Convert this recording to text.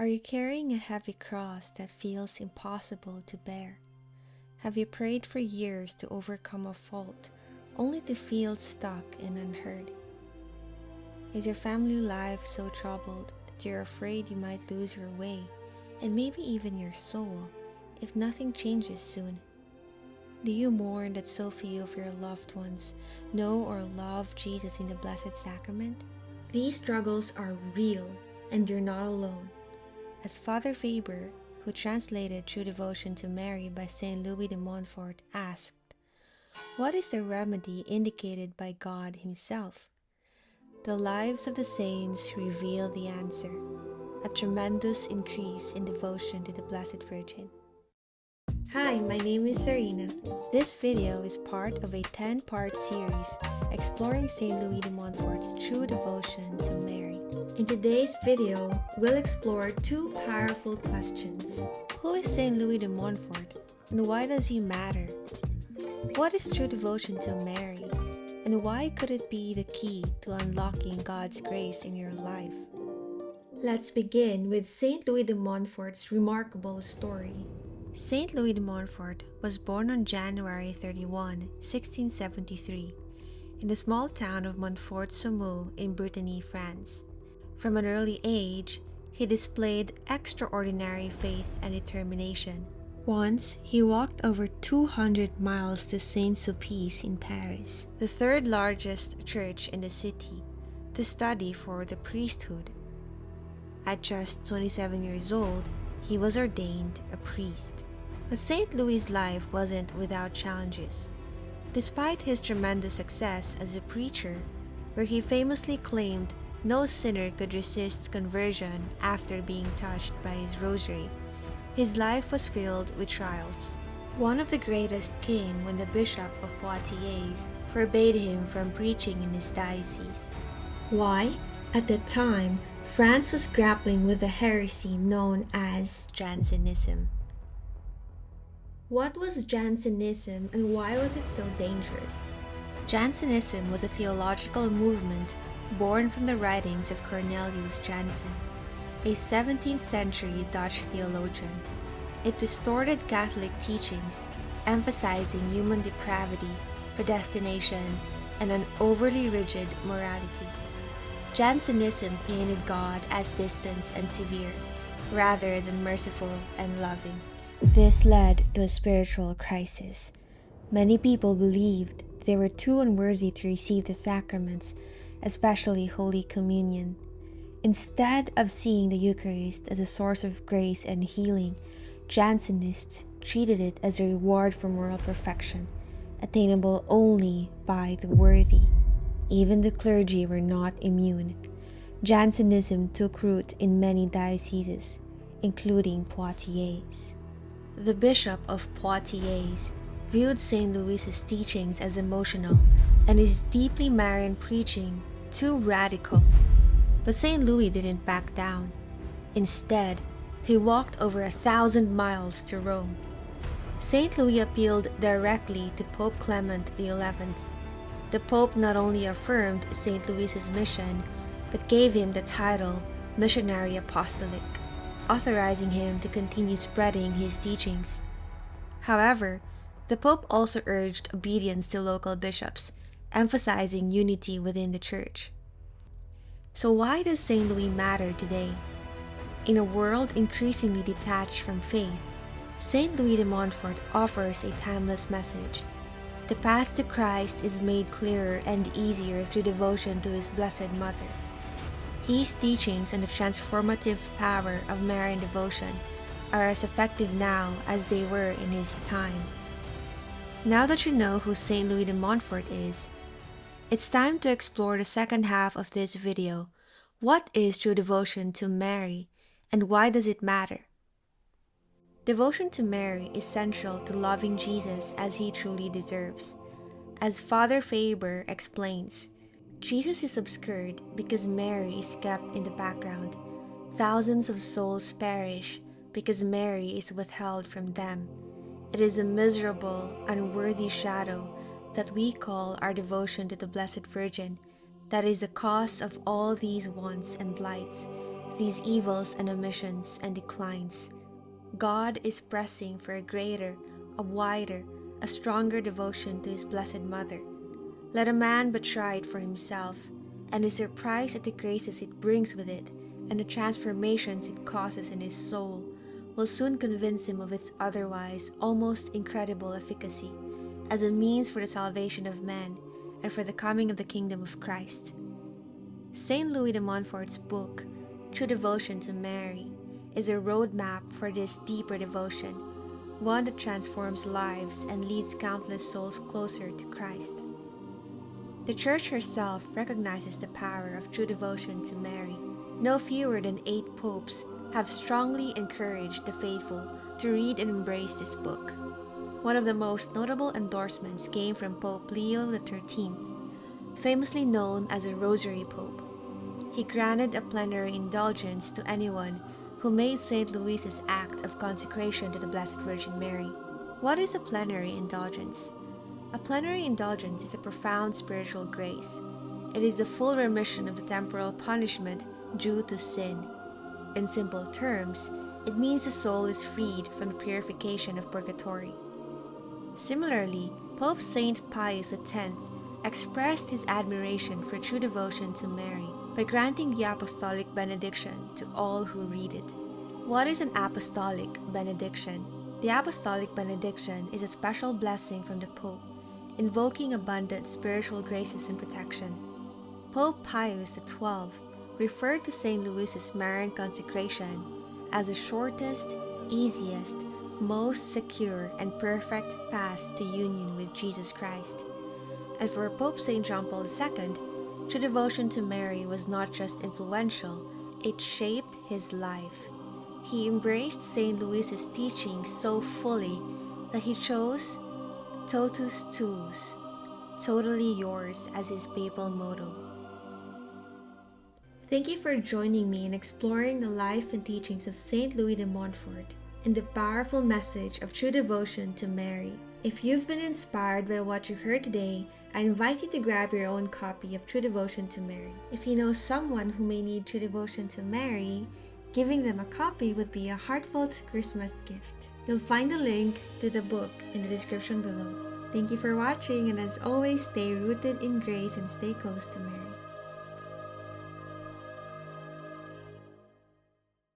Are you carrying a heavy cross that feels impossible to bear? Have you prayed for years to overcome a fault, only to feel stuck and unheard? Is your family life so troubled that you're afraid you might lose your way, and maybe even your soul, if nothing changes soon? Do you mourn that so few of your loved ones know or love Jesus in the Blessed Sacrament? These struggles are real, and you're not alone. As Father Faber, who translated True Devotion to Mary by St. Louis de Montfort, asked, "What is the remedy indicated by God Himself?" The lives of the saints reveal the answer, a tremendous increase in devotion to the Blessed Virgin. Hi, my name is Sarina. This video is part of a 10-part series exploring St. Louis de Montfort's true devotion to Mary. In today's video, we'll explore two powerful questions. Who is St. Louis de Montfort, and why does he matter? What is true devotion to Mary, and why could it be the key to unlocking God's grace in your life? Let's begin with St. Louis de Montfort's remarkable story. St. Louis de Montfort was born on January 31, 1673, in the small town of Montfort-sur-Meu in Brittany, France. From an early age, he displayed extraordinary faith and determination. Once, he walked over 200 miles to Saint-Sulpice in Paris, the third largest church in the city, to study for the priesthood. At just 27 years old, he was ordained a priest. But St. Louis' life wasn't without challenges. Despite his tremendous success as a preacher, where he famously claimed no sinner could resist conversion after being touched by his rosary, his life was filled with trials. One of the greatest came when the Bishop of Poitiers forbade him from preaching in his diocese. Why? At the time, France was grappling with a heresy known as Jansenism. What was Jansenism, and why was it so dangerous? Jansenism was a theological movement born from the writings of Cornelius Jansen, a 17th century Dutch theologian. It distorted Catholic teachings, emphasizing human depravity, predestination, and an overly rigid morality. Jansenism painted God as distant and severe, rather than merciful and loving. This led to a spiritual crisis. Many people believed they were too unworthy to receive the sacraments, especially Holy Communion. Instead of seeing the Eucharist as a source of grace and healing, Jansenists treated it as a reward for moral perfection, attainable only by the worthy. Even the clergy were not immune. Jansenism took root in many dioceses, including Poitiers. The Bishop of Poitiers viewed St. Louis's teachings as emotional and his deeply Marian preaching too radical. But St. Louis didn't back down. Instead, he walked over 1,000 miles to Rome. St. Louis appealed directly to Pope Clement XI. The Pope not only affirmed St. Louis's mission, but gave him the title Missionary Apostolic, authorizing him to continue spreading his teachings. However, the Pope also urged obedience to local bishops, emphasizing unity within the Church. So why does St. Louis matter today? In a world increasingly detached from faith, St. Louis de Montfort offers a timeless message. The path to Christ is made clearer and easier through devotion to His Blessed Mother. His teachings and the transformative power of Marian devotion are as effective now as they were in his time. Now that you know who St. Louis de Montfort is, it's time to explore the second half of this video. What is true devotion to Mary, and why does it matter? Devotion to Mary is central to loving Jesus as He truly deserves. As Father Faber explains, Jesus is obscured because Mary is kept in the background. Thousands of souls perish because Mary is withheld from them. It is a miserable, unworthy shadow that we call our devotion to the Blessed Virgin that is the cause of all these wants and blights. these evils and omissions and declines, God is pressing for a greater, a wider, a stronger devotion to His Blessed Mother. Let a man but try it for himself, and is surprised at the graces it brings with it, and the transformations it causes in his soul, will soon convince him of its otherwise almost incredible efficacy, as a means for the salvation of man, and for the coming of the kingdom of Christ. Saint Louis de Montfort's book, True Devotion to Mary, is a roadmap for this deeper devotion, one that transforms lives and leads countless souls closer to Christ. The Church herself recognizes the power of true devotion to Mary. No fewer than 8 popes have strongly encouraged the faithful to read and embrace this book. One of the most notable endorsements came from Pope Leo XIII, famously known as a Rosary Pope. He granted a plenary indulgence to anyone who made St. Louis's act of consecration to the Blessed Virgin Mary. What is a plenary indulgence? A plenary indulgence is a profound spiritual grace. It is the full remission of the temporal punishment due to sin. In simple terms, it means the soul is freed from the purification of purgatory. Similarly, Pope Saint Pius X expressed his admiration for true devotion to Mary by granting the apostolic benediction to all who read it. What is an apostolic benediction? The apostolic benediction is a special blessing from the Pope, invoking abundant spiritual graces and protection. Pope Pius XII referred to St. Louis's Marian consecration as the shortest, easiest, most secure, and perfect path to union with Jesus Christ. And for Pope St. John Paul II, true devotion to Mary was not just influential, it shaped his life. He embraced St. Louis's teachings so fully that he chose Totus Tuus, totally yours, as his papal motto. Thank you for joining me in exploring the life and teachings of St. Louis de Montfort and the powerful message of true devotion to Mary. If you've been inspired by what you heard today, I invite you to grab your own copy of True Devotion to Mary. If you know someone who may need True Devotion to Mary, giving them a copy would be a heartfelt Christmas gift. You'll find the link to the book in the description below. Thank you for watching, and as always, stay rooted in grace and stay close to Mary.